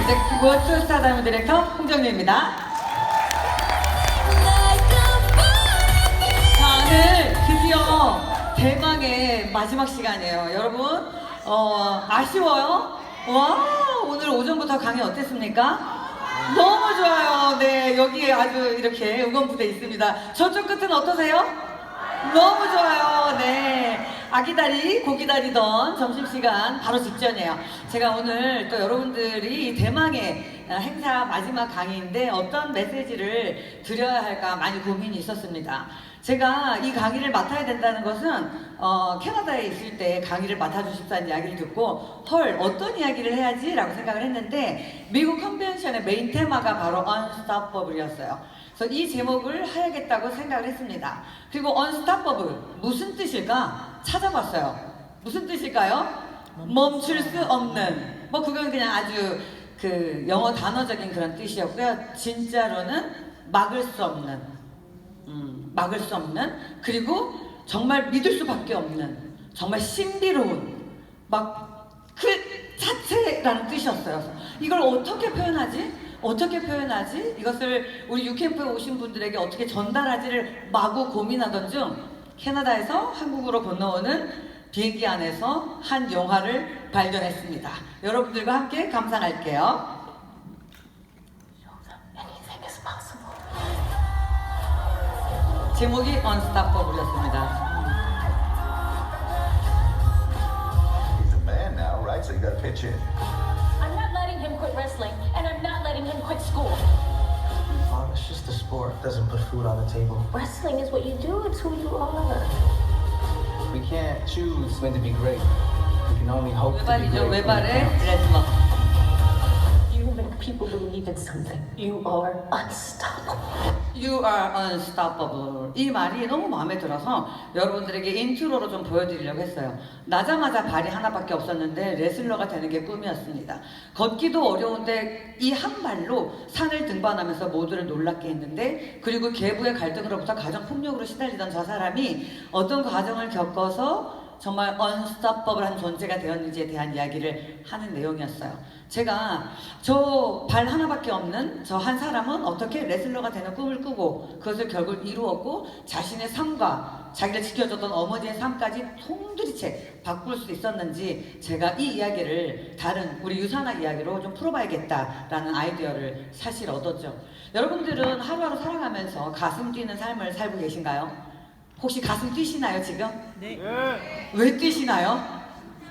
넥스고 투스타다이브 디렉터 홍정리입니다. 자, 오늘 드디어 대망의 마지막 시간이에요. 여러분, 아쉬워요? 와, 오늘 오전부터 강의 어땠습니까? 너무 좋아요. 네, 여기에 아주 이렇게 응원부대 있습니다. 저쪽 끝은 어떠세요? 너무 좋아요. 네. 아기다리, 고기다리던 점심시간 바로 직전이에요. 제가 오늘 또 여러분들이 대망의 행사 마지막 강의인데 어떤 메시지를 드려야 할까 많이 고민이 있었습니다. 제가 이 강의를 맡아야 된다는 것은 캐나다에 있을 때 강의를 맡아주십사는 이야기를 듣고 헐 어떤 이야기를 해야지 라고 생각을 했는데 미국 컨벤션의 메인 테마가 바로 Unstoppable이었어요. 그래서 이 제목을 해야겠다고 생각을 했습니다. 그리고 Unstoppable 무슨 뜻일까 찾아봤어요. 무슨 뜻일까요? 멈출 수 없는. 뭐 그건 그냥 아주 그 영어 단어적인 그런 뜻이었고요. 진짜로는 막을 수 없는. 막을 수 없는, 그리고 정말 믿을 수밖에 없는, 정말 신비로운 막 그 자체라는 뜻이었어요. 이걸 어떻게 표현하지? 어떻게 표현하지? 이것을 우리 유캠프에 오신 분들에게 어떻게 전달하지를 마구 고민하던 중 캐나다에서 한국으로 건너오는 비행기 안에서 한 영화를 발견했습니다. 여러분들과 함께 감상할게요. 제목이 Unstoppable이었습니다. He's a man now, right? So you gotta pitch in. I'm not letting him quit wrestling, and I'm not letting him quit school. Mom, it's just a sport. It doesn't put food on the table. Wrestling is what you do, it's who you are. We can't choose when to be great. We can only hope to be 외발이죠. great. 외발의 레슬러. You make people believe in something. You are unstoppable. You are unstoppable. 이 말이 너무 마음에 들어서 여러분들에게 인트로로 좀 보여드리려고 했어요. 나자마자 발이 하나밖에 없었는데 레슬러가 되는 게 꿈이었습니다. 걷기도 어려운데 이 한 발로 산을 등반하면서 모두를 놀랍게 했는데, 그리고 계부의 갈등으로부터 가정폭력으로 시달리던 저 사람이 어떤 과정을 겪어서 정말 unstoppable한 존재가 되었는지에 대한 이야기를 하는 내용이었어요. 제가 저 발 하나밖에 없는 저 한 사람은 어떻게 레슬러가 되는 꿈을 꾸고 그것을 결국 이루었고 자신의 삶과 자기를 지켜줬던 어머니의 삶까지 통두리째 바꿀 수 있었는지 제가 이 이야기를 다른 우리 유산화 이야기로 좀 풀어봐야겠다라는 아이디어를 사실 얻었죠. 여러분들은 하루하루 살아가면서 가슴 뛰는 삶을 살고 계신가요? 혹시 가슴 뛰시나요 지금? 네. 왜 뛰시나요?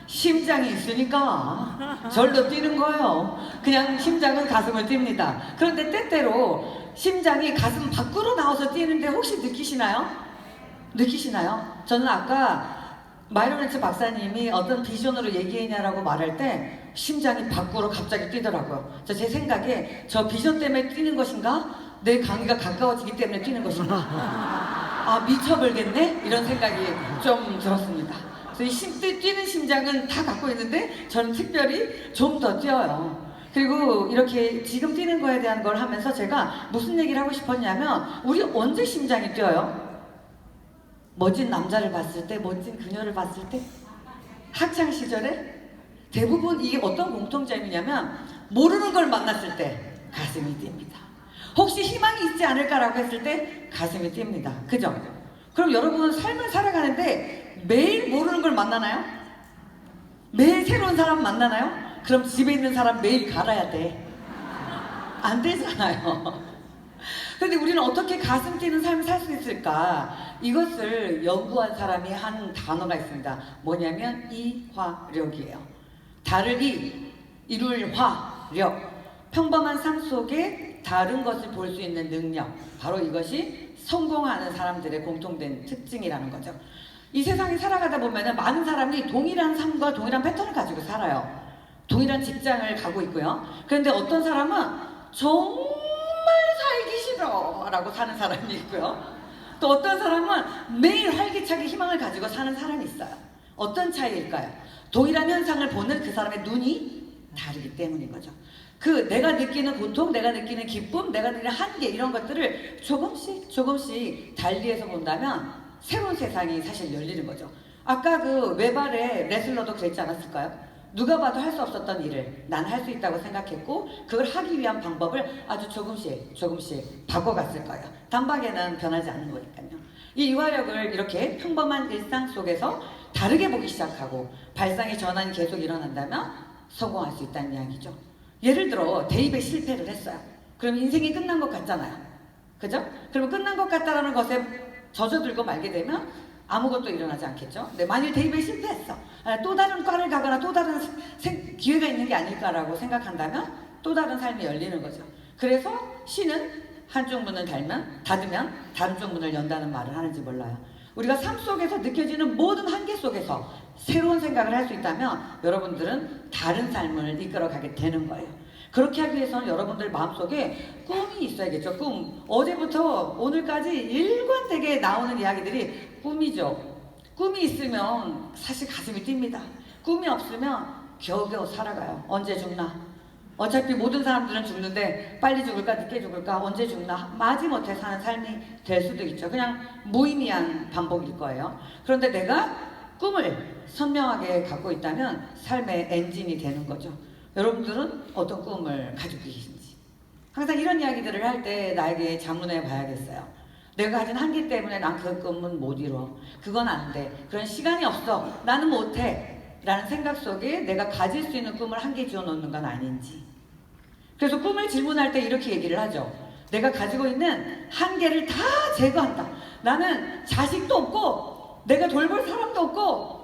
심장이 있으니까 절로 뛰는 거예요. 그냥 심장은 가슴을 띱니다. 그런데 때때로 심장이 가슴 밖으로 나와서 뛰는데 혹시 느끼시나요? 느끼시나요? 저는 아까 마이로렌츠 박사님이 어떤 비전으로 얘기했냐라고 말할 때 심장이 밖으로 갑자기 뛰더라고요. 제 생각에 저 비전 때문에 뛰는 것인가? 내 강의가 가까워지기 때문에 뛰는 것인가? 아, 미쳐버리겠네? 이런 생각이 좀 들었습니다. 그래서 뛰는 심장은 다 갖고 있는데 저는 특별히 좀 더 뛰어요. 그리고 이렇게 지금 뛰는 거에 대한 걸 하면서 제가 무슨 얘기를 하고 싶었냐면 우리 언제 심장이 뛰어요? 멋진 남자를 봤을 때, 멋진 그녀를 봤을 때, 학창 시절에 대부분 이게 어떤 공통점이냐면 모르는 걸 만났을 때 가슴이 뜁니다. 혹시 희망이 있지 않을까라고 했을 때 가슴이 뜁니다. 그죠? 그럼 여러분 삶을 살아가는데 매일 모르는 걸 만나나요? 매일 새로운 사람 만나나요? 그럼 집에 있는 사람 매일 갈아야 돼. 안 되잖아요. 근데 우리는 어떻게 가슴 뛰는 삶을 살 수 있을까? 이것을 연구한 사람이 한 단어가 있습니다. 뭐냐면 이화력이에요. 달을 이룰 화력. 평범한 삶 속에 다른 것을 볼 수 있는 능력. 바로 이것이 성공하는 사람들의 공통된 특징이라는 거죠. 이 세상에 살아가다 보면 많은 사람이 동일한 삶과 동일한 패턴을 가지고 살아요. 동일한 직장을 가고 있고요. 그런데 어떤 사람은 정말 살기 싫어 라고 사는 사람이 있고요. 또 어떤 사람은 매일 활기차게 희망을 가지고 사는 사람이 있어요. 어떤 차이일까요? 동일한 현상을 보는 그 사람의 눈이 다르기 때문인 거죠. 그 내가 느끼는 고통, 내가 느끼는 기쁨, 내가 느끼는 한계 이런 것들을 조금씩 달리해서 본다면 새로운 세상이 사실 열리는 거죠. 아까 그 외발의 레슬러도 그랬지 않았을까요? 누가 봐도 할 수 없었던 일을 나는 할 수 있다고 생각했고 그걸 하기 위한 방법을 아주 조금씩 바꿔갔을 거예요. 단박에는 변하지 않는 거니까요. 이 유화력을 이렇게 평범한 일상 속에서 다르게 보기 시작하고 발상의 전환이 계속 일어난다면 성공할 수 있다는 이야기죠. 예를 들어 대입에 실패를 했어요. 그럼 인생이 끝난 것 같잖아요. 그죠? 그러면 끝난 것 같다라는 것에 젖어들고 말게 되면 아무것도 일어나지 않겠죠. 근데 만일 대입에 실패했어. 또 다른 과를 가거나 또 다른 기회가 있는 게 아닐까라고 생각한다면 또 다른 삶이 열리는 거죠. 그래서 시는 한쪽 문을 닫으면 다른 쪽 문을 연다는 말을 하는지 몰라요. 우리가 삶 속에서 느껴지는 모든 한계 속에서 새로운 생각을 할 수 있다면 여러분들은 다른 삶을 이끌어가게 되는 거예요. 그렇게 하기 위해서는 여러분들 마음속에 꿈이 있어야겠죠. 꿈. 어제부터 오늘까지 일관되게 나오는 이야기들이 꿈이죠. 꿈이 있으면 사실 가슴이 뜁니다. 꿈이 없으면 겨우겨우 살아가요. 언제 죽나? 어차피 모든 사람들은 죽는데 빨리 죽을까 늦게 죽을까 언제 죽나 마지못해 사는 삶이 될 수도 있죠. 그냥 무의미한 반복일 거예요. 그런데 내가 꿈을 선명하게 갖고 있다면 삶의 엔진이 되는 거죠. 여러분들은 어떤 꿈을 가지고 계신지 항상 이런 이야기들을 할 때 나에게 자문해 봐야겠어요. 내가 가진 한계 때문에 난 그 꿈은 못 이뤄. 그건 안 돼. 그런 시간이 없어. 나는 못해. 라는 생각 속에 내가 가질 수 있는 꿈을 한개 지어 놓는 건 아닌지. 그래서 꿈을 질문할 때 이렇게 얘기를 하죠. 내가 가지고 있는 한계를 다 제거한다. 나는 자식도 없고 내가 돌볼 사람도 없고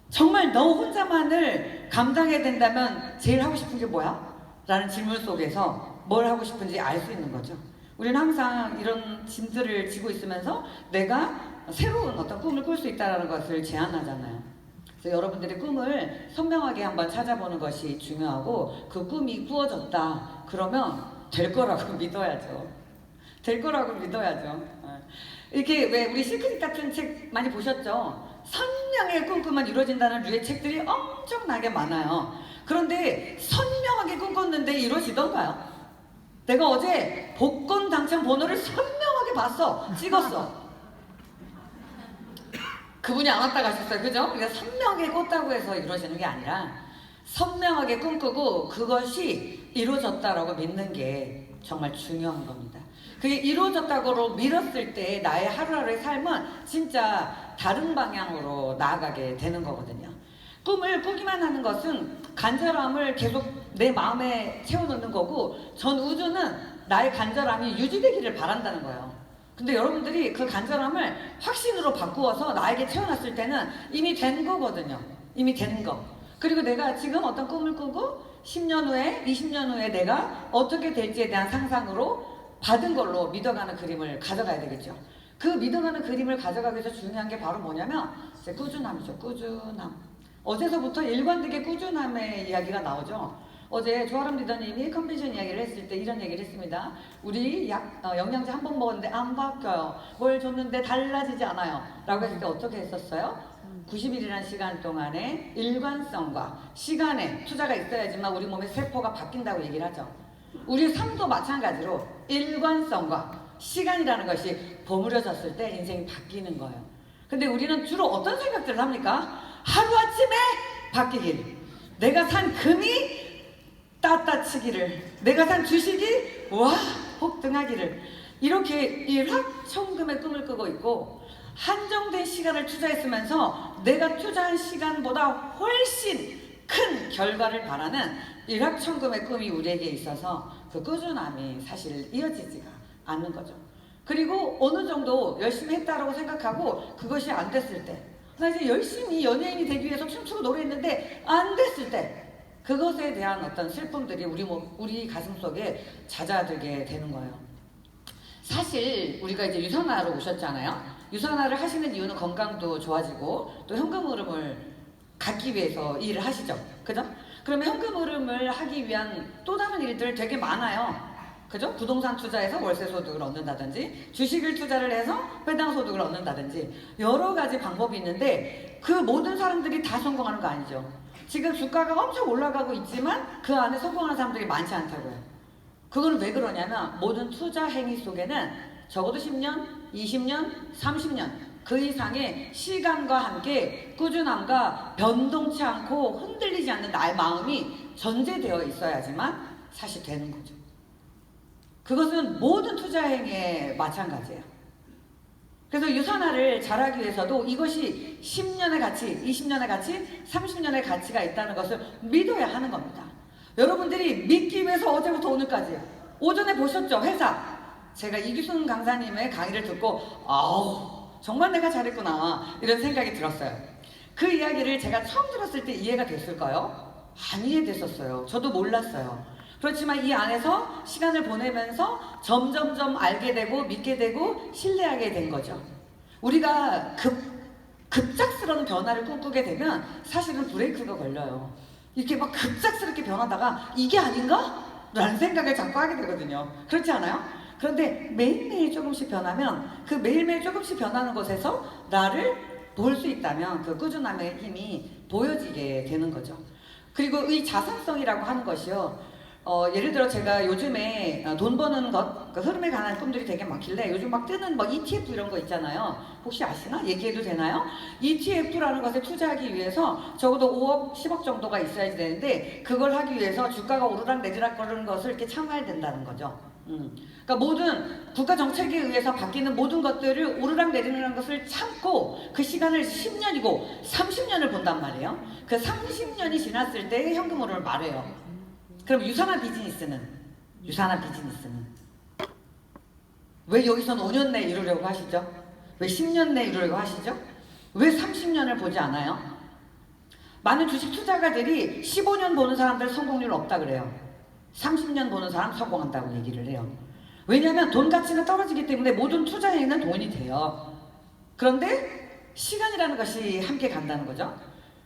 정말 너 혼자만을 감당해야 된다면 제일 하고 싶은 게 뭐야? 라는 질문 속에서 뭘 하고 싶은지 알 수 있는 거죠. 우리는 항상 이런 짐들을 지고 있으면서 내가 새로운 어떤 꿈을 꿀 수 있다는 것을 제안하잖아요. 그래서 여러분들의 꿈을 선명하게 한번 찾아보는 것이 중요하고 그 꿈이 꾸어졌다 그러면 될 거라고 믿어야죠. 될 거라고 믿어야죠. 이렇게 왜 우리 시크릿 같은 책 많이 보셨죠? 선명하게 꿈꾸면 이루어진다는 류의 책들이 엄청나게 많아요. 그런데 선명하게 꿈꿨는데 이루어지던가요? 내가 어제 복권 당첨 번호를 선명하게 봤어. 찍었어. 그분이 안 왔다 가셨어요. 그죠? 그러니까 선명하게 꿨다고 해서 이루어지는 게 아니라 선명하게 꿈꾸고 그것이 이루어졌다라고 믿는 게 정말 중요한 겁니다. 그게 이루어졌다고 믿었을 때 나의 하루하루의 삶은 진짜 다른 방향으로 나아가게 되는 거거든요. 꿈을 꾸기만 하는 것은 간절함을 계속 내 마음에 채워놓는 거고 전 우주는 나의 간절함이 유지되기를 바란다는 거예요. 근데 여러분들이 그 간절함을 확신으로 바꾸어서 나에게 채워놨을 때는 이미 된 거거든요. 이미 된 거. 그리고 내가 지금 어떤 꿈을 꾸고 10년 후에 20년 후에 내가 어떻게 될지에 대한 상상으로 받은 걸로 믿어가는 그림을 가져가야 되겠죠. 그 믿어가는 그림을 가져가기 위해서 중요한 게 바로 뭐냐면 이제 꾸준함이죠. 꾸준함. 어제서부터 일관되게 꾸준함의 이야기가 나오죠. 어제 조아람 리더님이 컨벤션 이야기를 했을 때 이런 얘기를 했습니다. 우리 영양제 한 번 먹었는데 안 바뀌어요. 뭘 줬는데 달라지지 않아요. 라고 했을 때 어떻게 했었어요? 90일이라는 시간 동안에 일관성과 시간에 투자가 있어야지만 우리 몸의 세포가 바뀐다고 얘기를 하죠. 우리 삶도 마찬가지로 일관성과 시간이라는 것이 버무려졌을 때 인생이 바뀌는 거예요. 근데 우리는 주로 어떤 생각들을 합니까? 하루아침에 바뀌길. 내가 산 금이 따따치기를, 내가 산 주식이 와 폭등하기를. 이렇게 일확천금의 꿈을 꾸고 있고 한정된 시간을 투자했으면서 내가 투자한 시간보다 훨씬 큰 결과를 바라는 일확천금의 꿈이 우리에게 있어서 그 꾸준함이 사실 이어지지가 않는 거죠. 그리고 어느 정도 열심히 했다라고 생각하고 그것이 안 됐을 때, 나 이제 열심히 연예인이 되기 위해서 춤추고 노래했는데 안 됐을 때 그것에 대한 어떤 슬픔들이 우리 가슴 속에 잦아들게 되는 거예요. 사실 우리가 이제 유산화로 오셨잖아요. 유산화를 하시는 이유는 건강도 좋아지고 또 현금 흐름을 갖기 위해서 일을 하시죠. 그죠? 그러면 현금 흐름을 하기 위한 또 다른 일들 되게 많아요. 그죠? 부동산 투자해서 월세 소득을 얻는다든지 주식을 투자를 해서 배당 소득을 얻는다든지 여러 가지 방법이 있는데 그 모든 사람들이 다 성공하는 거 아니죠. 지금 주가가 엄청 올라가고 있지만 그 안에 성공하는 사람들이 많지 않다고요. 그건 왜 그러냐면 모든 투자 행위 속에는 적어도 10년, 20년, 30년 그 이상의 시간과 함께 꾸준함과 변동치 않고 흔들리지 않는 나의 마음이 전제되어 있어야지만 사실 되는 거죠. 그것은 모든 투자 행위에 마찬가지예요. 그래서 유산화를 잘하기 위해서도 이것이 10년의 가치, 20년의 가치, 30년의 가치가 있다는 것을 믿어야 하는 겁니다. 여러분들이 믿기 위해서 어제부터 오늘까지 오전에 보셨죠? 회사. 제가 이규순 강사님의 강의를 듣고 아우 정말 내가 잘했구나 이런 생각이 들었어요. 그 이야기를 제가 처음 들었을 때 이해가 됐을까요? 안 이해됐었어요. 저도 몰랐어요. 그렇지만 이 안에서 시간을 보내면서 점점점 알게 되고 믿게 되고 신뢰하게 된 거죠. 우리가 급작스러운 변화를 꿈꾸게 되면 사실은 브레이크가 걸려요. 이렇게 막 급작스럽게 변하다가 이게 아닌가? 라는 생각을 자꾸 하게 되거든요. 그렇지 않아요? 그런데 매일매일 조금씩 변하면 그 매일매일 조금씩 변하는 곳에서 나를 볼 수 있다면 그 꾸준함의 힘이 보여지게 되는 거죠. 그리고 이 자산성이라고 하는 것이요. 예를 들어 제가 요즘에 돈 버는 것, 그 흐름에 관한 꿈들이 되게 많길래 요즘 막 뜨는 뭐 ETF 이런 거 있잖아요. 혹시 아시나? 얘기해도 되나요? ETF라는 것에 투자하기 위해서 적어도 5억, 10억 정도가 있어야 되는데 그걸 하기 위해서 주가가 오르락 내리락 거리는 것을 이렇게 참아야 된다는 거죠. 그러니까 모든 국가 정책에 의해서 바뀌는 모든 것들을 오르락 내리는 것을 참고 그 시간을 10년이고 30년을 본단 말이에요. 그 30년이 지났을 때의 현금 오름을 말해요. 그럼 유산화 비즈니스는 왜 여기서는 5년 내에 이루려고 하시죠? 왜 10년 내에 이루려고 하시죠? 왜 30년을 보지 않아요? 많은 주식 투자가들이 15년 보는 사람들 성공률 없다 그래요. 30년 보는 사람 성공한다고 얘기를 해요. 왜냐하면 돈 가치는 떨어지기 때문에 모든 투자에는 돈이 돼요. 그런데 시간이라는 것이 함께 간다는 거죠.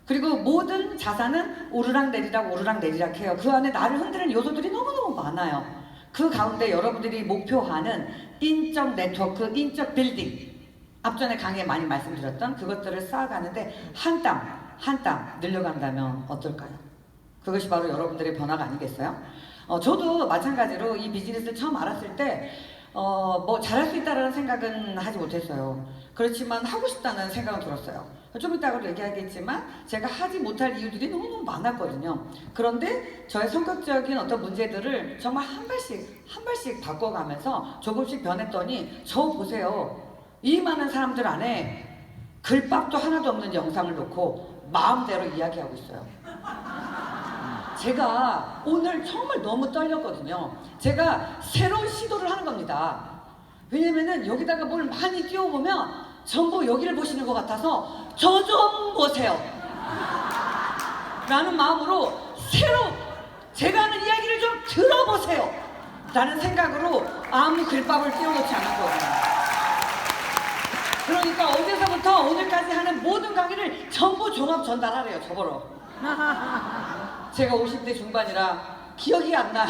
그리고 모든 자산은 오르락 내리락 해요. 그 안에 나를 흔드는 요소들이 너무너무 많아요. 그 가운데 여러분들이 목표하는 인적 네트워크, 인적 빌딩, 앞전에 강의에 많이 말씀드렸던 그것들을 쌓아가는데 한 땀 늘려간다면 어떨까요? 그것이 바로 여러분들의 변화가 아니겠어요? 저도 마찬가지로 이 비즈니스를 처음 알았을 때 뭐 잘할 수 있다라는 생각은 하지 못했어요. 그렇지만 하고 싶다는 생각은 들었어요. 좀 이따가도 얘기하겠지만 제가 하지 못할 이유들이 너무너무 많았거든요. 그런데 저의 성격적인 어떤 문제들을 정말 한 발씩 바꿔가면서 조금씩 변했더니 저 보세요. 이 많은 사람들 안에 글밥도 하나도 없는 영상을 놓고 마음대로 이야기하고 있어요. 제가 오늘 정말 너무 떨렸거든요. 제가 새로운 시도를 하는 겁니다. 왜냐면은 여기다가 뭘 많이 띄워보면 전부 여기를 보시는 것 같아서 저 좀 보세요 라는 마음으로 새로 제가 하는 이야기를 좀 들어보세요 라는 생각으로 아무 글밥을 띄워놓지 않았거든요. 그러니까 어제서부터 오늘까지 하는 모든 강의를 전부 종합 전달하래요. 저보러. 제가 50대 중반이라 기억이 안 나요.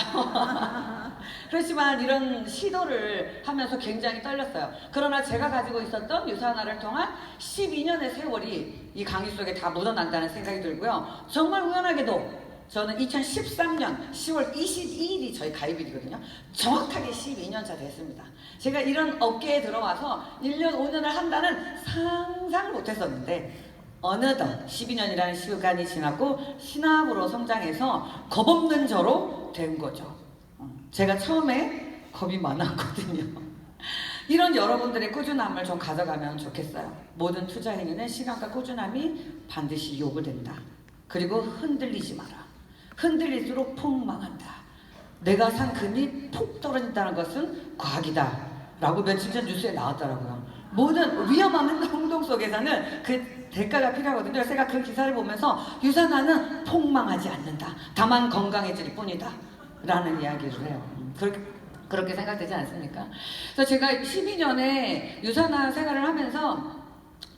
그렇지만 이런 시도를 하면서 굉장히 떨렸어요. 그러나 제가 가지고 있었던 유산화를 통한 12년의 세월이 이 강의 속에 다 묻어난다는 생각이 들고요. 정말 우연하게도 저는 2013년 10월 22일이 저희 가입일이거든요. 정확하게 12년차 됐습니다. 제가 이런 업계에 들어와서 1년, 5년을 한다는 상상을 못했었는데 어느덧 12년이라는 시간이 지나고 신학으로 성장해서 겁없는 저로 된 거죠. 제가 처음에 겁이 많았거든요. 이런 여러분들의 꾸준함을 좀 가져가면 좋겠어요. 모든 투자 행위는 시간과 꾸준함이 반드시 요구된다. 그리고 흔들리지 마라. 흔들릴수록 폭망한다. 내가 산 금이 폭 떨어진다는 것은 과학이다 라고 며칠 전 뉴스에 나왔더라고요. 모든 위험한 행동 속에서는 그 대가가 필요하거든요. 그래서 제가 그 기사를 보면서 유산화는 폭망하지 않는다. 다만 건강해질 뿐이다 라는 이야기를 해요. 그렇게 생각되지 않습니까? 그래서 제가 12년의 유산화 생활을 하면서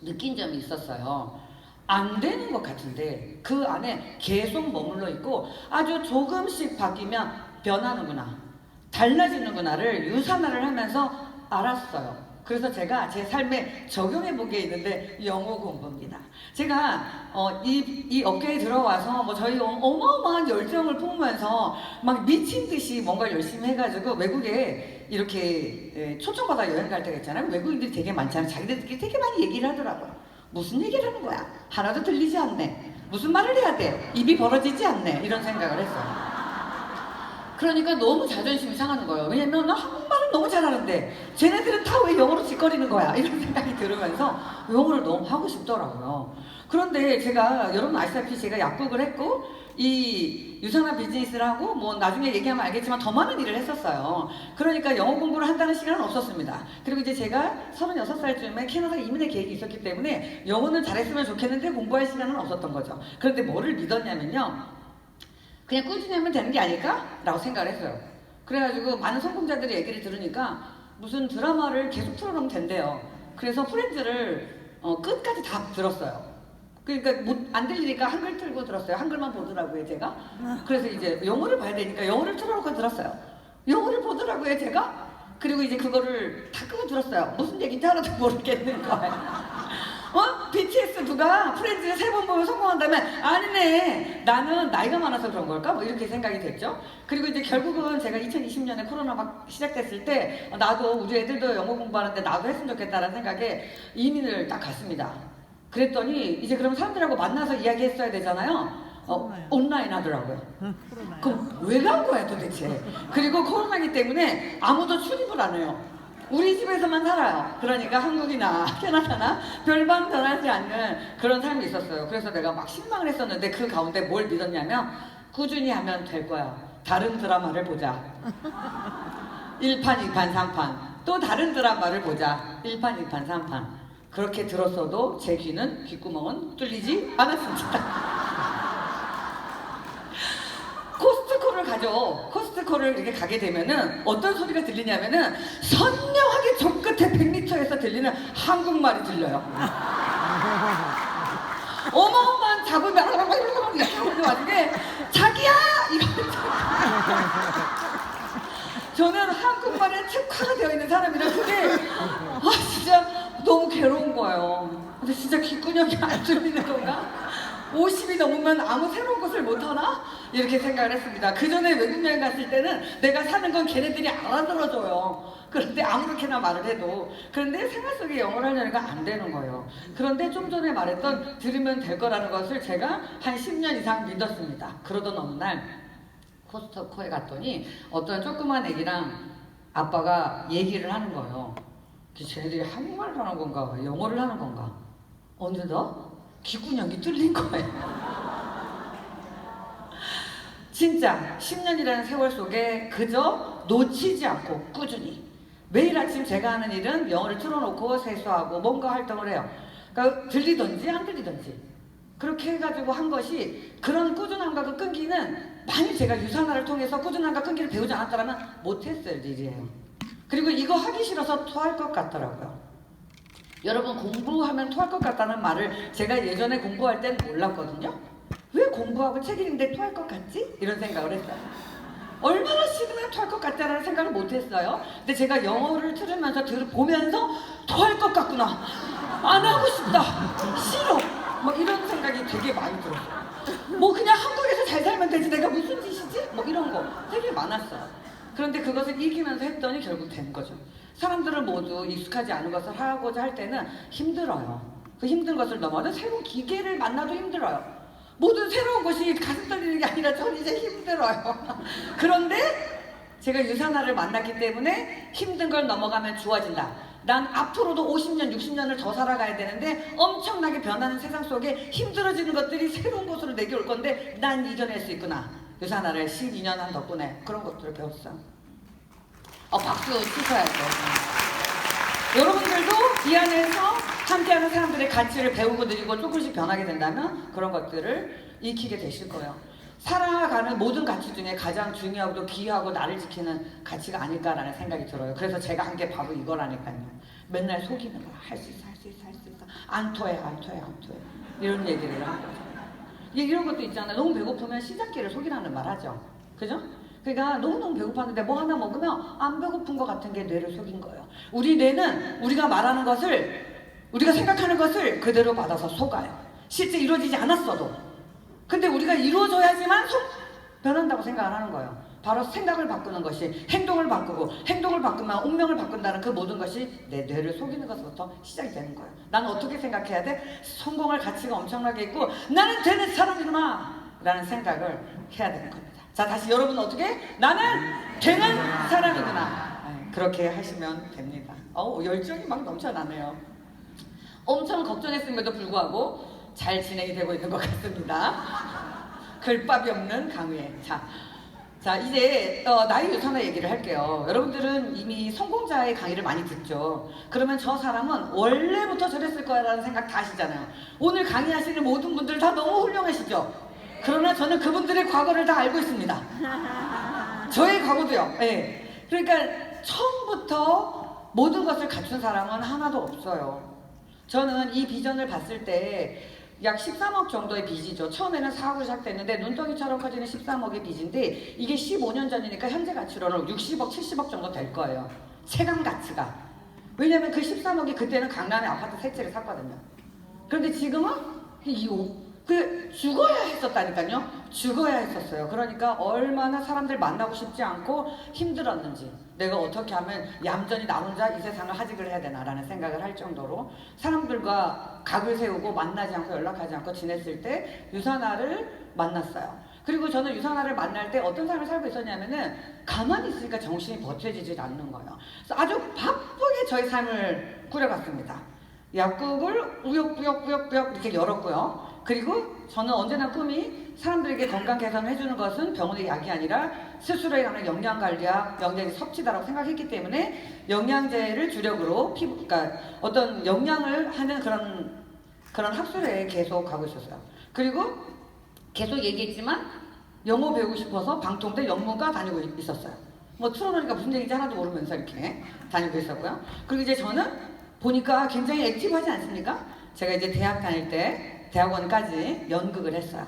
느낀 점이 있었어요. 안 되는 것 같은데 그 안에 계속 머물러 있고 아주 조금씩 바뀌면 변하는구나, 달라지는구나를 유산화를 하면서 알았어요. 그래서 제가 제 삶에 적용해 본 게 있는데 영어 공부입니다. 제가 이 업계에 들어와서 뭐 저희 어마어마한 열정을 품으면서 막 미친 듯이 뭔가 열심히 해가지고 외국에 이렇게 초청받아 여행 갈 때가 있잖아요. 외국인들이 되게 많잖아요. 자기들끼리 되게 많이 얘기를 하더라고요. 무슨 얘기를 하는 거야? 하나도 들리지 않네. 무슨 말을 해야 돼? 입이 벌어지지 않네. 이런 생각을 했어요. 그러니까 너무 자존심이 상하는 거예요. 왜냐면 나 한국말을 너무 잘하는데 쟤네들은 다 왜 영어로 짓거리는 거야? 이런 생각이 들으면서 영어를 너무 하고 싶더라고요. 그런데 제가 여러분 아시다시피 제가 약국을 했고 이 유산화 비즈니스를 하고 뭐 나중에 얘기하면 알겠지만 더 많은 일을 했었어요. 그러니까 영어 공부를 한다는 시간은 없었습니다. 그리고 이제 제가 36살쯤에 캐나다 이민의 계획이 있었기 때문에 영어는 잘했으면 좋겠는데 공부할 시간은 없었던 거죠. 그런데 뭐를 믿었냐면요. 그냥 꾸준히 하면 되는 게 아닐까? 라고 생각을 했어요. 그래가지고 많은 성공자들의 얘기를 들으니까 무슨 드라마를 계속 틀어놓으면 된대요. 그래서 프렌즈를 끝까지 다 들었어요. 그러니까 안 들리니까 한글 틀고 들었어요. 한글만 보더라고요, 제가. 그래서 이제 영어를 봐야 되니까 영어를 틀어놓고 들었어요. 영어를 보더라고요, 제가. 그리고 이제 그거를 다 끄고 들었어요. 무슨 얘기인지 하나도 모르겠는 거예요. BTS 누가 프렌즈를 3번 보면 성공한다면 아니네 나는 나이가 많아서 그런 걸까? 뭐 이렇게 생각이 됐죠. 그리고 이제 결국은 제가 2020년에 코로나 막 시작됐을 때 나도 우리 애들도 영어 공부하는데 나도 했으면 좋겠다라는 생각에 이민을 딱 갔습니다. 그랬더니 이제 그럼 사람들하고 만나서 이야기했어야 되잖아요. 온라인 하더라고요. 그럼 왜 간 거야 도대체? 그리고 코로나기 때문에 아무도 출입을 안 해요. 우리 집에서만 살아요. 그러니까 한국이나 캐나다나 별반 변하지 않는 그런 삶이 있었어요. 그래서 내가 막 실망을 했었는데 그 가운데 뭘 믿었냐면 꾸준히 하면 될 거야. 다른 드라마를 보자. 1판, 2판, 3판. 또 다른 드라마를 보자. 1판, 2판, 3판. 그렇게 들었어도 제 귀는 귓구멍은 뚫리지 않았습니다. 코스트코를 이렇게 가게 되면은 어떤 소리가 들리냐면은 선명하게 저 끝에 100m에서 들리는 한국말이 들려요. 어마어마한 작은 이렇게 하는 와중에 자기야! 이러면서 저는 한국말에 특화가 되어 있는 사람이라 그게 진짜 너무 괴로운 거예요. 근데 진짜 귓구녕이 안 뚫리는 건가? 50이 넘으면 아무 새로운 것을 못하나? 이렇게 생각을 했습니다. 그 전에 외국 여행 갔을 때는 내가 사는 건 걔네들이 알아들어줘요. 그런데 아무렇게나 말을 해도. 그런데 생활 속에 영어를 하려니까 안 되는 거예요. 그런데 좀 전에 말했던 들으면 될 거라는 것을 제가 한 10년 이상 믿었습니다. 그러던 어느 날 코스트코에 갔더니 어떤 조그만 애기랑 아빠가 얘기를 하는 거예요. 쟤네들이 한국말을 하는 건가 영어를 하는 건가 어느덧 귓구녕이 뚫린 거예요. 진짜 10년이라는 세월 속에 그저 놓치지 않고 꾸준히 매일 아침 제가 하는 일은 영어를 틀어놓고 세수하고 뭔가 활동을 해요. 그러니까 들리던지 안 들리던지 그렇게 해가지고 한 것이 그런 꾸준함과 끈기는 만일 제가 유산화를 통해서 꾸준함과 끈기를 배우지 않았다면 못했을 일이에요. 그리고 이거 하기 싫어서 토할 것 같더라고요. 여러분 공부하면 토할 것 같다는 말을 제가 예전에 공부할 땐 몰랐거든요. 왜 공부하고 책 읽는데 토할 것 같지? 이런 생각을 했어요. 얼마나 싫으면 토할 것 같다라는 생각을 못했어요. 근데 제가 영어를 들으면서 보면서 토할 것 같구나. 안 하고 싶다. 싫어. 뭐 이런 생각이 되게 많이 들었어요. 뭐 그냥 한국에서 잘 살면 되지 내가 무슨 짓이지? 뭐 이런 거 되게 많았어요. 그런데 그것을 이기면서 했더니 결국 된 거죠. 사람들은 모두 익숙하지 않은 것을 하고자 할 때는 힘들어요. 그 힘든 것을 넘어서 새로운 기계를 만나도 힘들어요. 모든 새로운 것이 가슴 떨리는 게 아니라 전 이제 힘들어요. 그런데 제가 유산화를 만났기 때문에 힘든 걸 넘어가면 좋아진다. 난 앞으로도 50년, 60년을 더 살아가야 되는데 엄청나게 변하는 세상 속에 힘들어지는 것들이 새로운 것으로 내게 올 건데 난 이겨낼 수 있구나. 유산화를 12년 한 덕분에 그런 것들을 배웠어요. 박수 치셔야죠. 여러분들도 이 안에서 함께하는 사람들의 가치를 배우고 느리고 조금씩 변하게 된다면 그런 것들을 익히게 되실 거예요. 살아가는 모든 가치 중에 가장 중요하고 귀하고 나를 지키는 가치가 아닐까라는 생각이 들어요. 그래서 제가 한 게 바로 이거라니까요. 맨날 속이는 거야. 할 수 있어, 할 수 있어, 할 수 있어. 안 토해, 안 토해, 안 토해. 이런 얘기를 하는 거죠. 이런 것도 있잖아요. 너무 배고프면 시장기를 속이라는 말 하죠. 그죠? 그러니까 너무너무 배고팠는데 뭐 하나 먹으면 안 배고픈 것 같은 게 뇌를 속인 거예요. 우리 뇌는 우리가 말하는 것을, 우리가 생각하는 것을 그대로 받아서 속아요. 실제 이루어지지 않았어도. 근데 우리가 이루어져야지만 변한다고 생각을 하는 거예요. 바로 생각을 바꾸는 것이 행동을 바꾸고, 행동을 바꾸면 운명을 바꾼다는 그 모든 것이 내 뇌를 속이는 것부터 시작이 되는 거예요. 나는 어떻게 생각해야 돼? 성공할 가치가 엄청나게 있고 나는 되는 사람이구나 라는 생각을 해야 되는 겁니다. 자, 다시 여러분 어떻게? 나는 되는 사람이구나. 그렇게 하시면 됩니다. 열정이 막 넘쳐나네요. 엄청 걱정했음에도 불구하고 잘 진행이 되고 있는 것 같습니다. 글밥이 없는 강의. 자, 이제 나의 유산화 얘기를 할게요. 여러분들은 이미 성공자의 강의를 많이 듣죠. 그러면 저 사람은 원래부터 저랬을 거라는 생각 다 하시잖아요. 오늘 강의하시는 모든 분들 다 너무 훌륭하시죠. 그러나 저는 그분들의 과거를 다 알고 있습니다. 저의 과거도요. 네. 그러니까 처음부터 모든 것을 갖춘 사람은 하나도 없어요. 저는 이 비전을 봤을 때 약 13억 정도의 빚이죠. 처음에는 4억으로 시작됐는데 눈덩이처럼 커지는 13억의 빚인데 이게 15년 전이니까 현재 가치로는 60억, 70억 정도 될 거예요. 체감 가치가. 왜냐면 그 13억이 그때는 강남에 아파트 3채를 샀거든요. 그런데 지금은 2억. 죽어야 했었다니까요. 죽어야 했었어요. 그러니까 얼마나 사람들 만나고 싶지 않고 힘들었는지, 내가 어떻게 하면 얌전히 나 혼자 이 세상을 하직을 해야 되나라는 생각을 할 정도로 사람들과 각을 세우고 만나지 않고 연락하지 않고 지냈을 때 유산화를 만났어요. 그리고 저는 유산화를 만날 때 어떤 삶을 살고 있었냐면은 가만히 있으니까 정신이 버텨지지 않는 거예요. 그래서 아주 바쁘게 저의 삶을 꾸려갔습니다. 약국을 우역부역 이렇게 열었고요. 그리고 저는 언제나 꿈이 사람들에게 건강 개선을 해주는 것은 병원의 약이 아니라 스스로에 관한 영양관리와 영양제 섭취다라고 생각했기 때문에 영양제를 주력으로 그러니까 어떤 영양을 하는 그런 학술에 계속 가고 있었어요. 그리고 계속 얘기했지만 영어 배우고 싶어서 방통대 영문과 다니고 있었어요. 뭐 틀어놓으니까 무슨 얘기인지 하나도 모르면서 이렇게 다니고 있었고요. 그리고 이제 저는 보니까 굉장히 액티브하지 않습니까? 제가 이제 대학 다닐 때 대학원까지 연극을 했어요.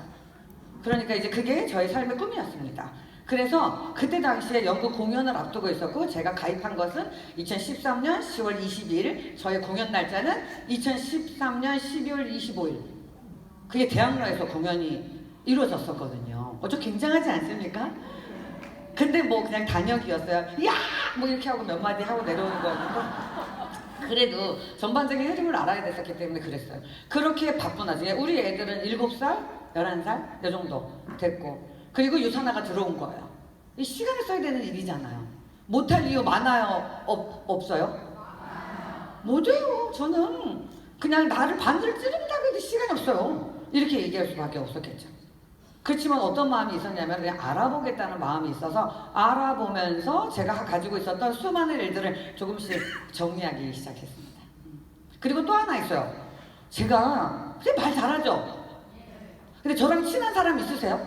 그러니까 이제 그게 저의 삶의 꿈이었습니다. 그래서 그때 당시에 연극 공연을 앞두고 있었고 제가 가입한 것은 2013년 10월 22일, 저의 공연 날짜는 2013년 12월 25일. 그게 대학로에서 공연이 이루어졌었거든요. 좀 굉장하지 않습니까? 근데 뭐 그냥 단역이었어요. 야! 뭐 이렇게 하고 몇 마디 하고 내려오는 거였는데 그래도 전반적인 흐름을 알아야 됐었기 때문에 그랬어요. 그렇게 바쁜 와중에 우리 애들은 7살, 11살 이 정도 됐고 그리고 유산화가 들어온 거예요. 이 시간을 써야 되는 일이잖아요. 못할 이유 많아요? 없어요? 못해요. 저는 그냥 나를 반대로 찌른다고 해도 시간이 없어요. 이렇게 얘기할 수밖에 없었겠죠. 그렇지만 어떤 마음이 있었냐면 그냥 알아보겠다는 마음이 있어서 알아보면서 제가 가지고 있었던 수많은 일들을 조금씩 정리하기 시작했습니다. 그리고 또 하나 있어요. 제가 말 잘하죠? 근데 저랑 친한 사람 있으세요?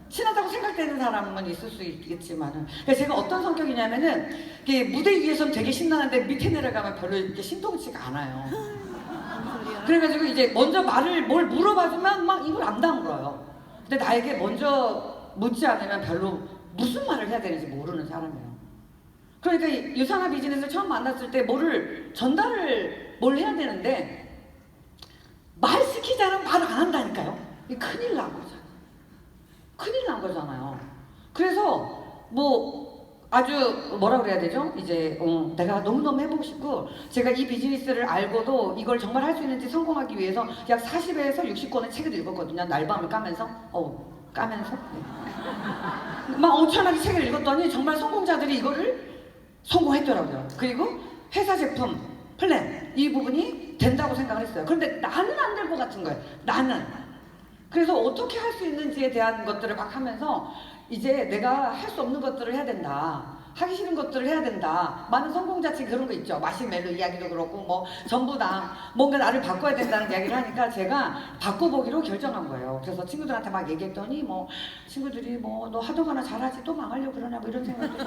친하다고 생각되는 사람은 있을 수 있겠지만은 제가 어떤 성격이냐면은 무대 위에서는 되게 신나는데 밑에 내려가면 별로 이렇게 신동치가 않아요. 그래가지고 이제 먼저 뭘 물어봐주면 막 입을 안 다물어요. 근데 나에게 먼저 묻지 않으면 별로 무슨 말을 해야 되는지 모르는 사람이에요. 그러니까 유산화 비즈니스를 처음 만났을 때 뭘 해야 되는데 말 시키자면 말을 안 한다니까요. 이게 큰일 난 거잖아요. 큰일 난 거잖아요. 그래서 아주 뭐라 그래야 되죠? 이제 내가 너무너무 해보고 싶고 제가 이 비즈니스를 알고도 이걸 정말 할 수 있는지 성공하기 위해서 약 40에서 60권의 책을 읽었거든요. 날밤을 까면서 네. 막 엄청나게 책을 읽었더니 정말 성공자들이 이거를 성공했더라고요. 그리고 회사 제품, 플랜 이 부분이 된다고 생각을 했어요. 그런데 나는 안 될 것 같은 거예요. 나는. 그래서 어떻게 할 수 있는지에 대한 것들을 막 하면서 이제 내가 할 수 없는 것들을 해야 된다. 하기 싫은 것들을 해야 된다. 많은 성공자층 그런 거 있죠. 마시멜로 이야기도 그렇고 전부 다 뭔가 나를 바꿔야 된다는 이야기를 하니까 제가 바꿔보기로 결정한 거예요. 그래서 친구들한테 막 얘기했더니 친구들이 너 하도가나 잘하지 또 망하려고 그러냐 이런 생각도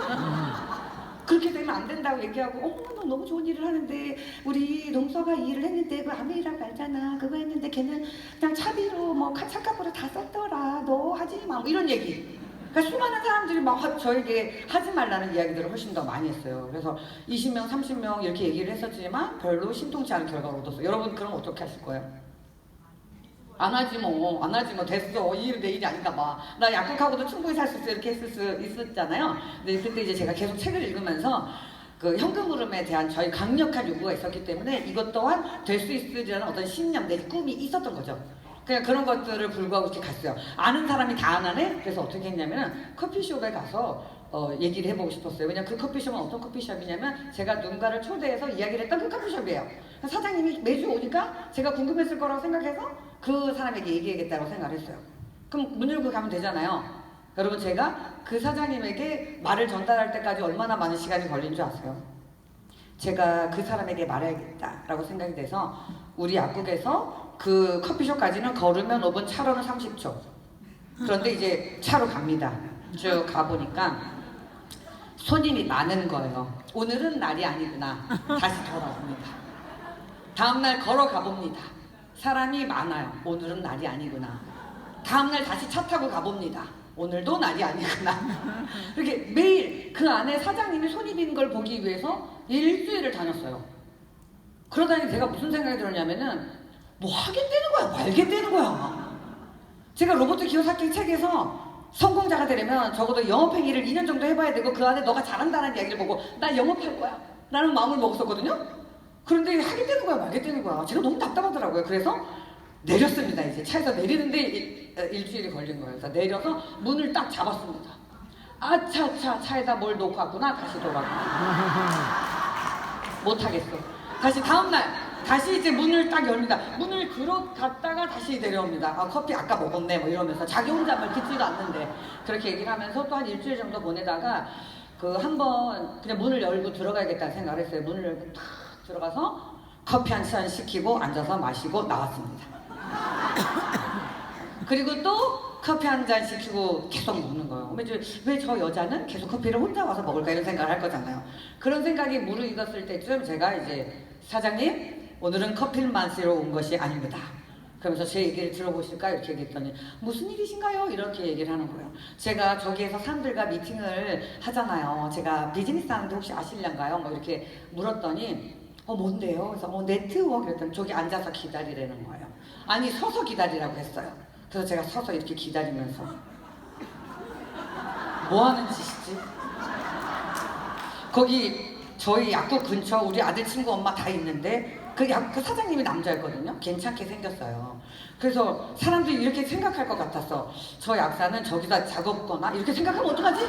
그렇게 되면 안 된다고 얘기하고 너 너무 좋은 일을 하는데 우리 동서가 이 일을 했는데 그 아무 일하고 알잖아. 그거 했는데 걔는 그냥 차비로 차값으로 다 썼더라. 너 하지 마 이런 얘기. 그러니까 수많은 사람들이 막 저에게 하지 말라는 이야기들을 훨씬 더 많이 했어요. 그래서 20명, 30명 이렇게 얘기를 했었지만 별로 심통치 않은 결과를 얻었어요. 여러분 그럼 어떻게 하실 거예요? 안 하지 뭐 됐어, 이 일 내 일이 아닌가 봐, 나 약국하고도 충분히 살 수 있어, 이렇게 했을 수 있었잖아요. 근데 그때 이제 제가 계속 책을 읽으면서 그 현금 흐름에 대한 저희 강력한 요구가 있었기 때문에 이것 또한 될 수 있으리라는 어떤 신념 내 꿈이 있었던 거죠. 그냥 그런 것들을 불구하고 이렇게 갔어요. 아는 사람이 다 안 하네? 그래서 어떻게 했냐면은 커피숍에 가서 얘기를 해보고 싶었어요. 왜냐면 그 커피숍은 어떤 커피숍이냐면 제가 누군가를 초대해서 이야기를 했던 그 커피숍이에요. 사장님이 매주 오니까 제가 궁금했을 거라고 생각해서 그 사람에게 얘기하겠다고 생각을 했어요. 그럼 문 열고 가면 되잖아요. 여러분 제가 그 사장님에게 말을 전달할 때까지 얼마나 많은 시간이 걸린 줄 아세요? 제가 그 사람에게 말해야겠다라고 생각이 돼서 우리 약국에서 그 커피숍까지는 걸으면 5분, 차로는 30초. 그런데 이제 차로 갑니다. 쭉 가보니까 손님이 많은 거예요. 오늘은 날이 아니구나. 다시 돌아옵니다. 다음날 걸어가 봅니다. 사람이 많아요. 오늘은 날이 아니구나. 다음날 다시 차 타고 가봅니다. 오늘도 날이 아니구나. 이렇게 매일 그 안에 사장님이 손이 빈 걸 보기 위해서 일주일을 다녔어요. 그러다니 제가 무슨 생각이 들었냐면은 뭐 하겠다는 거야, 말겠다는 거야. 제가 로버트 키요사키 책에서 성공자가 되려면 적어도 영업행위를 2년 정도 해봐야 되고 그 안에 너가 잘한다는 이야기를 보고 나 영업할 거야 라는 마음을 먹었었거든요. 그런데 하겠다는 거야, 말겠다는 거야. 제가 너무 답답하더라고요. 그래서 내렸습니다. 이제 차에서 내리는데 일주일이 걸린 거예요. 그래서 내려서 문을 딱 잡았습니다. 아차차, 차에다 뭘 놓고 왔구나. 다시 돌아가. 못하겠어. 다시 다음날 다시 이제 문을 딱 열립니다. 문을 들어갔다가 다시 내려옵니다. 아, 커피 아까 먹었네 뭐 이러면서 자기 혼자 말 듣지도 않는데 그렇게 얘기를 하면서 또 한 일주일 정도 보내다가 그 한번 그냥 문을 열고 들어가야겠다는 생각을 했어요. 문을 열고 탁 들어가서 커피 한 잔 시키고 앉아서 마시고 나왔습니다. 그리고 또 커피 한 잔 시키고 계속 먹는 거예요. 왜 저 여자는 계속 커피를 혼자 와서 먹을까 이런 생각을 할 거잖아요. 그런 생각이 무르익었을 때쯤 제가 이제 사장님 오늘은 커피를 마시러 온 것이 아닙니다. 그러면서 제 얘기를 들어보실까 이렇게 얘기했더니 무슨 일이신가요? 이렇게 얘기를 하는 거예요. 제가 저기에서 사람들과 미팅을 하잖아요. 제가 비즈니스 하는데 혹시 아실란가요? 뭐 이렇게 물었더니 뭔데요? 그래서 네트워크 그랬더니 저기 앉아서 기다리라는 거예요. 아니 서서 기다리라고 했어요. 그래서 제가 서서 이렇게 기다리면서 뭐 하는 짓이지? 거기 저희 약국 근처 우리 아들 친구 엄마 다 있는데 그 사장님이 남자였거든요. 괜찮게 생겼어요. 그래서 사람들이 이렇게 생각할 것 같아서 저 약사는 저기다 작업거나 이렇게 생각하면 어떡하지?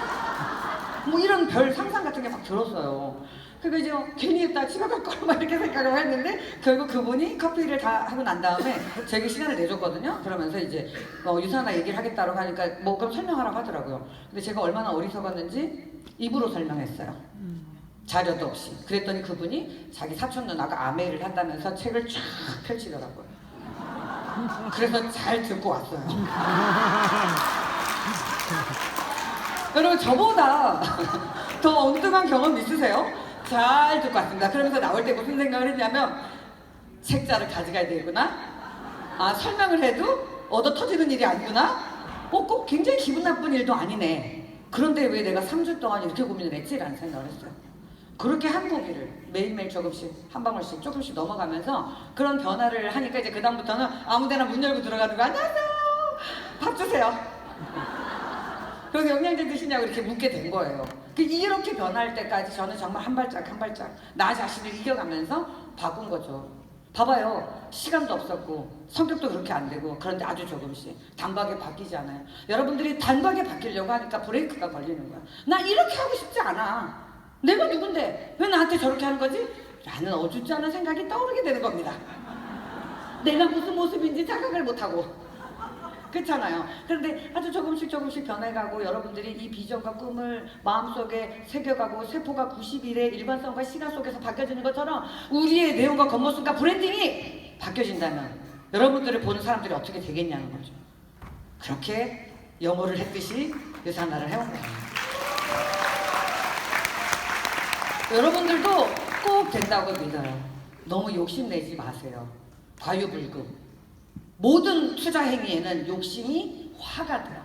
뭐 이런 별 상상 같은 게 막 들었어요. 그리고 이제 괜히 했다 집에 갈 거라 막 이렇게 생각을 했는데 결국 그분이 커피를 다 하고 난 다음에 저에게 시간을 내줬거든요. 그러면서 이제 유산아 얘기를 하겠다고 하니까 뭐 그럼 설명하라고 하더라고요. 근데 제가 얼마나 어리석었는지 입으로 설명했어요. 자료도 없이. 그랬더니 그분이 자기 사촌 누나가 아메이를 한다면서 책을 쫙 펼치더라고요. 그래서 잘 듣고 왔어요. 여러분 저보다 더 엉뚱한 경험 있으세요? 잘 듣고 왔습니다. 그러면서 나올 때 무슨 생각을 했냐면 책자를 가져가야 되구나. 아 설명을 해도 얻어 터지는 일이 아니구나. 꼭 굉장히 기분 나쁜 일도 아니네. 그런데 왜 내가 3주 동안 이렇게 고민을 했지? 라는 생각을 했어요. 그렇게 한 고비를 매일매일 조금씩 한 방울씩 조금씩 넘어가면서 그런 변화를 하니까 이제 그다음부터는 아무데나 문 열고 들어가는 거 안녕하세요 밥 주세요 그래서 영양제 드시냐고 이렇게 묻게 된 거예요. 이렇게 변할 때까지 저는 정말 한 발짝 한 발짝 나 자신을 이겨가면서 바꾼 거죠. 봐봐요. 시간도 없었고 성격도 그렇게 안 되고 그런데 아주 조금씩 단박에 바뀌지 않아요. 여러분들이 단박에 바뀌려고 하니까 브레이크가 걸리는 거야. 나 이렇게 하고 싶지 않아. 내가 누군데 왜 나한테 저렇게 하는 거지? 라는 어줍지 않은 생각이 떠오르게 되는 겁니다. 내가 무슨 모습인지 자각을 못하고 그렇잖아요. 그런데 아주 조금씩 변해가고 여러분들이 이 비전과 꿈을 마음속에 새겨가고 세포가 90일의 일관성과 시간 속에서 바뀌어지는 것처럼 우리의 내용과 겉모습과 브랜딩이 바뀌어진다면 여러분들을 보는 사람들이 어떻게 되겠냐는 거죠. 그렇게 영어를 했듯이 유산화를 해온 거예요. 여러분들도 꼭 된다고 믿어요. 너무 욕심내지 마세요. 과유불급. 모든 투자 행위에는 욕심이 화가 돼요.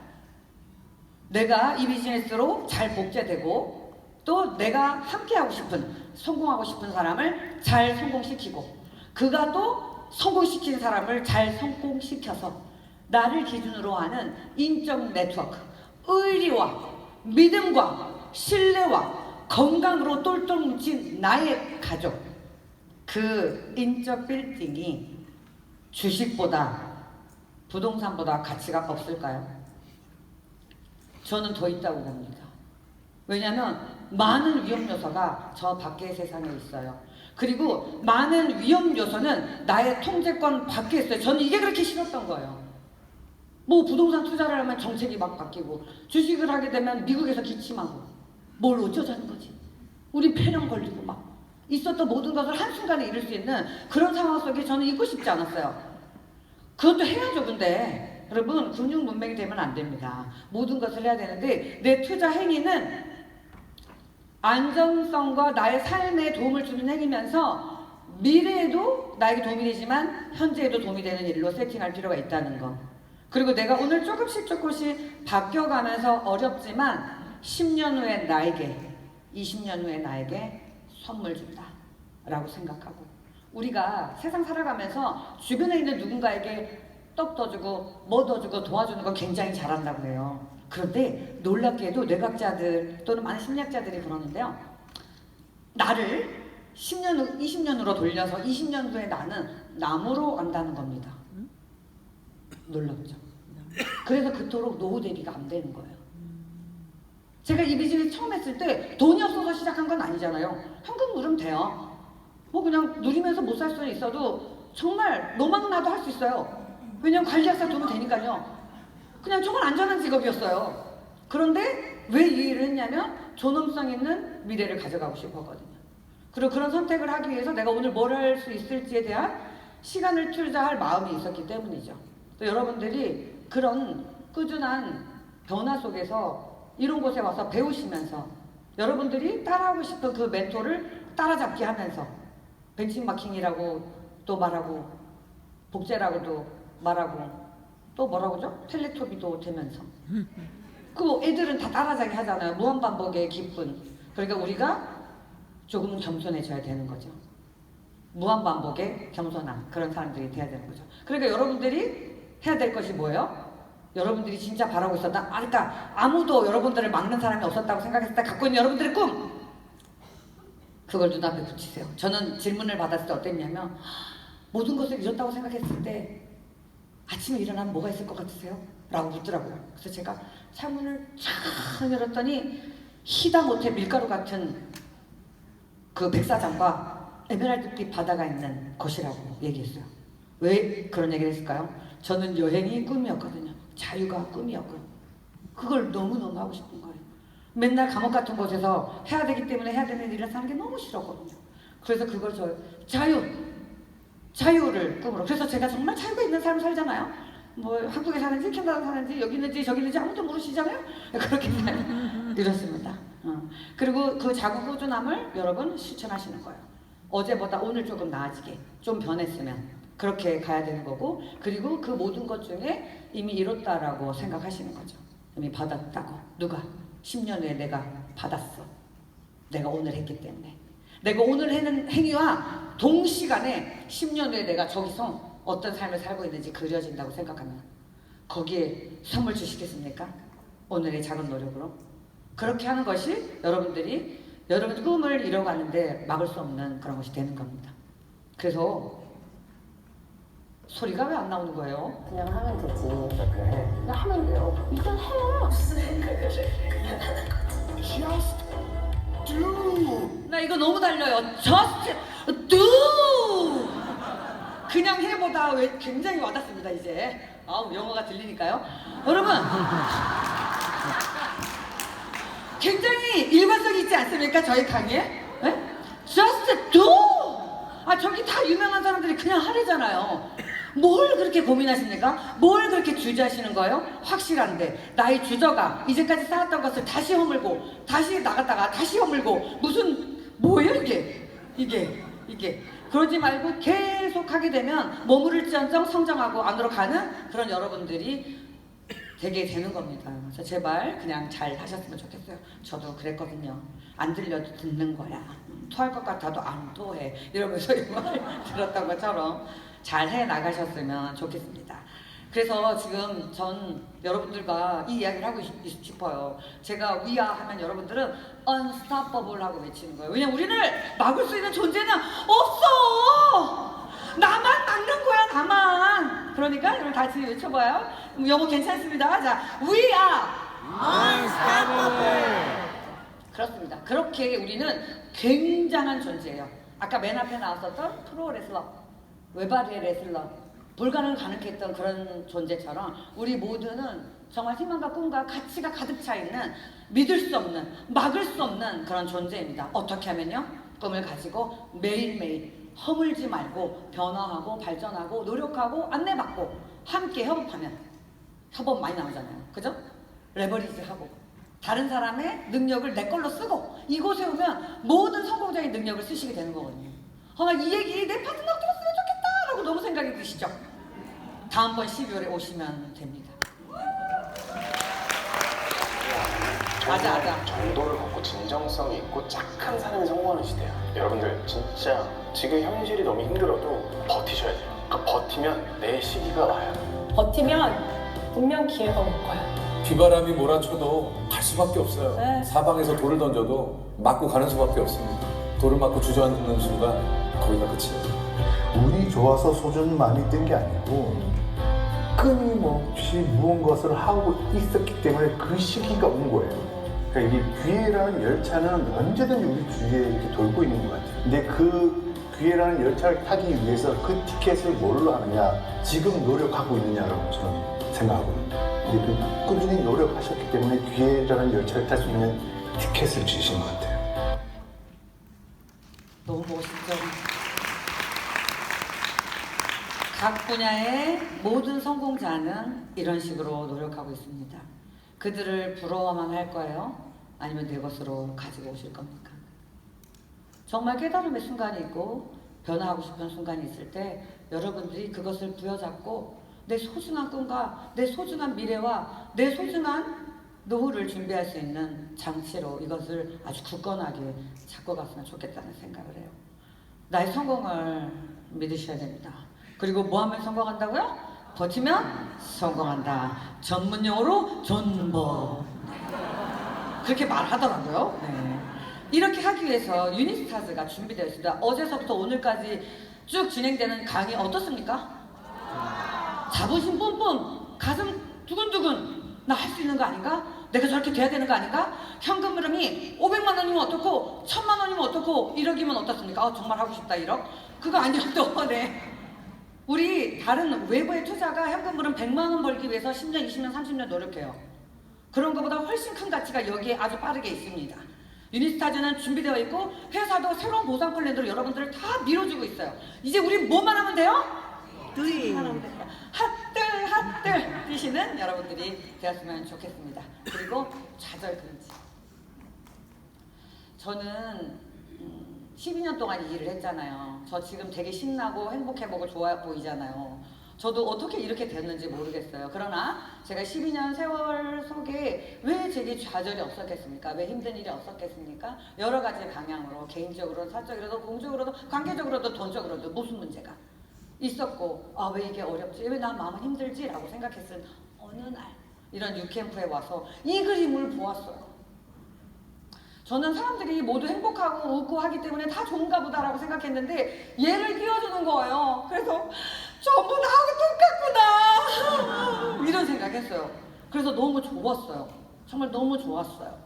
내가 이 비즈니스로 잘 복제되고 또 내가 함께하고 싶은 성공하고 싶은 사람을 잘 성공시키고 그가 또 성공시킨 사람을 잘 성공시켜서 나를 기준으로 하는 인적 네트워크, 의리와 믿음과 신뢰와 건강으로 똘똘 뭉친 나의 가족, 그 인적 빌딩이 주식보다 부동산보다 가치가 없을까요? 저는 더 있다고 봅니다. 왜냐하면 많은 위험 요소가 저 밖의 세상에 있어요. 그리고 많은 위험 요소는 나의 통제권 밖에 있어요. 저는 이게 그렇게 싫었던 거예요. 뭐 부동산 투자를 하면 정책이 막 바뀌고 주식을 하게 되면 미국에서 기침하고 뭘 어쩌자는 거지. 우리 폐렴 걸리고 막 있었던 모든 것을 한순간에 잃을 수 있는 그런 상황 속에 저는 있고 싶지 않았어요. 그것도 해야죠. 근데 여러분 금융 문맹이 되면 안 됩니다. 모든 것을 해야 되는데 내 투자 행위는 안정성과 나의 삶에 도움을 주는 행위면서 미래에도 나에게 도움이 되지만 현재에도 도움이 되는 일로 세팅할 필요가 있다는 거. 그리고 내가 오늘 조금씩 바뀌어가면서 어렵지만 10년 후에 나에게 20년 후에 나에게 선물 준다 라고 생각하고 우리가 세상 살아가면서 주변에 있는 누군가에게 떡 떠주고 뭐 떠주고 도와주는 거 굉장히 잘한다고 해요. 그런데 놀랍게도 뇌과학자들 또는 많은 심리학자들이 그러는데요. 나를 10년 후, 20년 후로 돌려서 20년 후에 나는 나무로 안다는 겁니다. 놀랍죠. 그래서 그토록 노후 대비가 안 되는 거예요. 제가 이 비즈니스 처음 했을 때 돈이 없어서 시작한 건 아니잖아요. 현금 누르면 돼요. 뭐 그냥 누리면서 못 살 수는 있어도 정말 노망나도 할 수 있어요. 왜냐면 관리학사 돈은 되니까요. 그냥 정말 안전한 직업이었어요. 그런데 왜 이 일을 했냐면 존엄성 있는 미래를 가져가고 싶었거든요. 그리고 그런 선택을 하기 위해서 내가 오늘 뭘 할 수 있을지에 대한 시간을 투자할 마음이 있었기 때문이죠. 또 여러분들이 그런 꾸준한 변화 속에서 이런 곳에 와서 배우시면서 여러분들이 따라하고 싶은 그 멘토를 따라잡기 하면서 벤치마킹이라고 또 말하고 복제라고도 말하고 또 뭐라고죠? 텔레토비도 되면서 그 애들은 다 따라잡기 하잖아요. 무한반복의 기쁜. 그러니까 우리가 조금은 겸손해져야 되는 거죠. 무한반복의 겸손한 그런 사람들이 돼야 되는 거죠. 그러니까 여러분들이 해야 될 것이 뭐예요? 여러분들이 진짜 바라고 있었다. 그러니까 아무도 여러분들을 막는 사람이 없었다고 생각했을 때 갖고 있는 여러분들의 꿈! 그걸 눈앞에 붙이세요. 저는 질문을 받았을 때 어땠냐면 모든 것을 잃었다고 생각했을 때 아침에 일어나면 뭐가 있을 것 같으세요? 라고 묻더라고요. 그래서 제가 창문을 쫙 열었더니 희다 못해 밀가루 같은 그 백사장과 에메랄드빛 바다가 있는 곳이라고 얘기했어요. 왜 그런 얘기를 했을까요? 저는 여행이 꿈이었거든요. 자유가 꿈이었고요. 그걸 너무너무 하고 싶은 거예요. 맨날 감옥 같은 곳에서 해야 되기 때문에 해야 되는 일을 하는 게 너무 싫었거든요. 그래서 그걸 자유를 꿈으로. 그래서 제가 정말 자유가 있는 삶을 살잖아요. 뭐 한국에 사는지 캐나다 사는지 여기 있는지 저기 있는지 아무도 모르시잖아요. 그렇게 이렇습니다. 그리고 그 작은 꾸준함을 여러분 실천하시는 거예요. 어제보다 오늘 조금 나아지게 좀 변했으면 그렇게 가야 되는 거고 그리고 그 모든 것 중에 이미 이뤘다라고 생각하시는 거죠. 이미 받았다고. 누가? 10년 후에 내가 받았어. 내가 오늘 했기 때문에. 내가 오늘 하는 행위와 동시간에 10년 후에 내가 저기서 어떤 삶을 살고 있는지 그려진다고 생각하면 거기에 선물 주시겠습니까? 오늘의 작은 노력으로. 그렇게 하는 것이 여러분들이 여러분의 꿈을 이뤄가는데 막을 수 없는 그런 것이 되는 겁니다. 그래서 소리가 왜 안 나오는 거예요? 그냥 하면 되지. 그래. 그냥 하면 돼요. 일단 해. Just do. 나 이거 너무 달려요. Just do. 그냥 해보다 왜 굉장히 와닿습니다. 이제 아우 영어가 들리니까요. 여러분 굉장히 일관성이 있지 않습니까? 저희 강의에 네? Just do. 아 저기 다 유명한 사람들이 그냥 하래잖아요. 뭘 그렇게 고민하십니까? 뭘 그렇게 주저하시는 거예요? 확실한데 나의 주저가 이제까지 쌓았던 것을 다시 허물고 다시 나갔다가 다시 허물고 무슨 뭐예요 이게 그러지 말고 계속 하게 되면 머무를지언정 성장하고 안으로 가는 그런 여러분들이 되게 되는 겁니다. 그래서 제발 그냥 잘 하셨으면 좋겠어요. 저도 그랬거든요. 안 들려도 듣는 거야. 토할 것 같아도 안 토해. 이러면서 이 말 들었던 것처럼 잘 해 나가셨으면 좋겠습니다. 그래서 지금 전 여러분들과 이 이야기를 하고 싶어요. 제가 We Are 하면 여러분들은 Unstoppable 하고 외치는 거예요. 왜냐면 우리를 막을 수 있는 존재는 없어! 나만 막는 거야, 나만! 그러니까 여러분 같이 외쳐봐요. 영어 괜찮습니다. 자, We Are Unstoppable! 그렇습니다. 그렇게 우리는 굉장한 존재예요. 아까 맨 앞에 나왔었던 프로 레슬러, 외발의 레슬러, 불가능을 가능케 했던 그런 존재처럼 우리 모두는 정말 희망과 꿈과 가치가 가득 차 있는 믿을 수 없는, 막을 수 없는 그런 존재입니다. 어떻게 하면요? 꿈을 가지고 매일매일 허물지 말고 변화하고 발전하고 노력하고 안내받고 함께 협업하면 협업 많이 나오잖아요. 그죠? 레버리지하고 다른 사람의 능력을 내 걸로 쓰고 이곳에 오면 모든 성공자의 능력을 쓰시게 되는 거거든요. 이 얘기 내 파트너 들었으면 좋겠다 라고 너무 생각이 드시죠? 다음번 12월에 오시면 됩니다. 맞아. 정도를 갖고 진정성이 있고 착한 사람이 성공하는 시대야. 여러분들 진짜 지금 현실이 너무 힘들어도 버티셔야 돼요. 그러니까 버티면 내 시기가 와요. 버티면 분명 기회가 올 거야. 비바람이 몰아쳐도 갈 수밖에 없어요. 네. 사방에서 돌을 던져도 맞고 가는 수밖에 없습니다. 돌을 맞고 주저앉는 순간 거기가 끝이에요. 운이 좋아서 소주는 많이 뜬 게 아니고 끊임없이 무언가를 하고 있었기 때문에 그 시기가 온 거예요. 그러니까 이게 기회라는 열차는 언제든지 우리 주위에 이렇게 돌고 있는 것 같아요. 근데 그 기회라는 열차를 타기 위해서 그 티켓을 뭘로 하느냐, 지금 노력하고 있느냐라고 저는 생각하거든요. 근데 그 꾸준히 노력하셨기 때문에 기회라는 열차를 탈 수 있는 티켓을 주신 것 같아요. 너무 멋있죠? 각 분야의 모든 성공자는 이런 식으로 노력하고 있습니다. 그들을 부러워만 할 거예요? 아니면 내 것으로 가지고 오실 겁니까? 정말 깨달음의 순간이 있고 변화하고 싶은 순간이 있을 때 여러분들이 그것을 부여잡고 내 소중한 꿈과 내 소중한 미래와 내 소중한 노후를 준비할 수 있는 장치로 이것을 아주 굳건하게 잡고 갔으면 좋겠다는 생각을 해요. 나의 성공을 믿으셔야 됩니다. 그리고 뭐 하면 성공한다고요? 버티면 성공한다. 전문용어로 존버. 그렇게 말하더라고요. 네. 이렇게 하기 위해서 유니스타즈가 준비되어 있습니다. 어제서부터 오늘까지 쭉 진행되는 강의 어떻습니까? 자부심 뿜뿜, 가슴 두근두근. 나 할 수 있는 거 아닌가? 내가 저렇게 돼야 되는 거 아닌가? 현금 흐름이 500만 원이면 어떻고 1000만 원이면 어떻고 1억이면 어떻습니까? 정말 하고 싶다 1억? 그거 아니어도 네. 우리 다른 외부의 투자가 현금 흐름 100만 원 벌기 위해서 10년, 20년, 30년 노력해요. 그런 것보다 훨씬 큰 가치가 여기에 아주 빠르게 있습니다. 유니스타즈는 준비되어 있고 회사도 새로운 보상 플랜으로 여러분들을 다 밀어주고 있어요. 이제 우리 뭐만 하면 돼요? 하면 됩니다. 핫들 뛰시는 여러분들이 되었으면 좋겠습니다. 그리고 좌절 금지. 저는 12년 동안 이 일을 했잖아요. 저 지금 되게 신나고 행복해 보고 좋아 보이잖아요. 저도 어떻게 이렇게 됐는지 모르겠어요. 그러나 제가 12년 세월 속에 왜 제게 좌절이 없었겠습니까? 왜 힘든 일이 없었겠습니까? 여러 가지 방향으로 개인적으로, 사적으로도, 공적으로도, 관계적으로도, 돈적으로도 무슨 문제가 있었고 왜 이게 어렵지? 왜 나 마음은 힘들지? 라고 생각했을 어느 날 이런 유캠프에 와서 이 그림을 보았어요. 저는 사람들이 모두 행복하고 웃고 하기 때문에 다 좋은가 보다라고 생각했는데 얘를 띄워주는 거예요. 그래서 전부 나하고 똑같구나 이런 생각했어요. 그래서 너무 좋았어요. 정말 너무 좋았어요.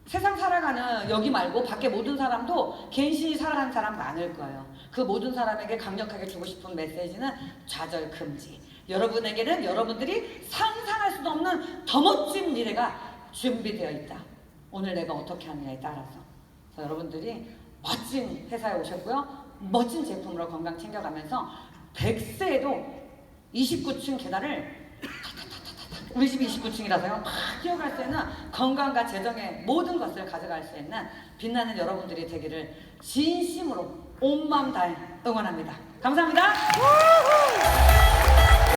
세상 살아가는 여기 말고 밖에 모든 사람도 개인신이 살아가는 사람 많을 거예요. 그 모든 사람에게 강력하게 주고 싶은 메시지는 좌절 금지. 여러분에게는 여러분들이 상상할 수도 없는 더 멋진 미래가 준비되어 있다. 오늘 내가 어떻게 하느냐에 따라서. 그래서 여러분들이 멋진 회사에 오셨고요. 멋진 제품으로 건강 챙겨가면서 100세에도 29층 계단을 우리 집이 29층이라서요. 막 뛰어갈 수 있는 건강과 재정의 모든 것을 가져갈 수 있는 빛나는 여러분들이 되기를 진심으로 온 마음 다해 응원합니다. 감사합니다.